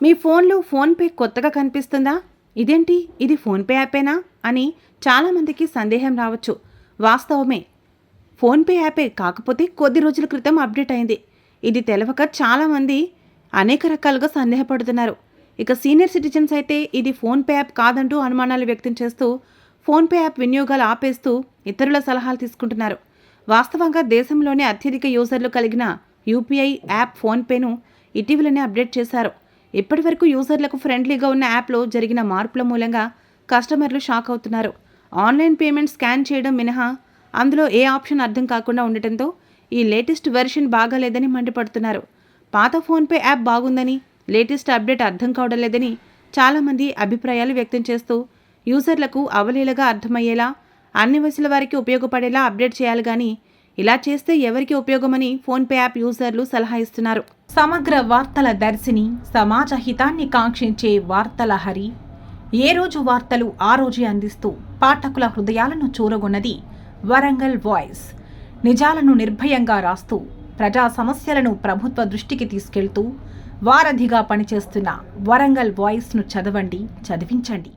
మీ ఫోన్లో ఫోన్పే కొత్తగా కనిపిస్తుందా? ఇదేంటి, ఇది ఫోన్పే యాపేనా అని చాలామందికి సందేహం రావచ్చు. వాస్తవమే, ఫోన్పే యాపే, కాకపోతే కొద్ది రోజుల క్రితం అప్డేట్ అయింది. ఇది తెలవక చాలామంది అనేక రకాలుగా సందేహపడుతున్నారు. ఇక సీనియర్ సిటిజన్స్ అయితే ఇది ఫోన్పే యాప్ కాదంటూ అనుమానాలు వ్యక్తం చేస్తూ ఫోన్పే యాప్ వినియోగాలు ఆపేస్తూ ఇతరుల సలహాలు తీసుకుంటున్నారు. వాస్తవంగా దేశంలోనే అత్యధిక యూజర్లు కలిగిన యూపీఐ యాప్ ఫోన్పేను ఇటీవలనే అప్డేట్ చేశారు. ఇప్పటి వరకు యూజర్లకు ఫ్రెండ్లీగా ఉన్న యాప్లో జరిగిన మార్పుల మూలంగా కస్టమర్లు షాక్ అవుతున్నారు. ఆన్లైన్ పేమెంట్ స్కాన్ చేయడం మినహా అందులో ఏ ఆప్షన్ అర్థం కాకుండా ఉండటంతో ఈ లేటెస్ట్ వెర్షన్ బాగాలేదని మండిపడుతున్నారు. పాత ఫోన్పే యాప్ బాగుందని, లేటెస్ట్ అప్డేట్ అర్థం కావడం లేదని చాలామంది అభిప్రాయాలు వ్యక్తం చేస్తూ యూజర్లకు అవలీలగా అర్థమయ్యేలా, అన్ని వయసుల వారికి ఉపయోగపడేలా అప్డేట్ చేయాలి కానీ ఇలా చేస్తే ఎవరికి ఉపయోగమని ఫోన్పే యాప్ యూజర్లు సలహా ఇస్తున్నారు. సమగ్ర వార్తల దర్శిని, సమాజ హితాన్ని కాంక్షించే వార్తల హరి, ఏ రోజు వార్తలు ఆ రోజే అందిస్తూ పాఠకుల హృదయాలను చూరగొన్నది వరంగల్ వాయిస్. నిజాలను నిర్భయంగా రాస్తూ ప్రజా సమస్యలను ప్రభుత్వ దృష్టికి తీసుకెళ్తూ వారధిగా పనిచేస్తున్న వరంగల్ వాయిస్ను చదవండి, చదివించండి.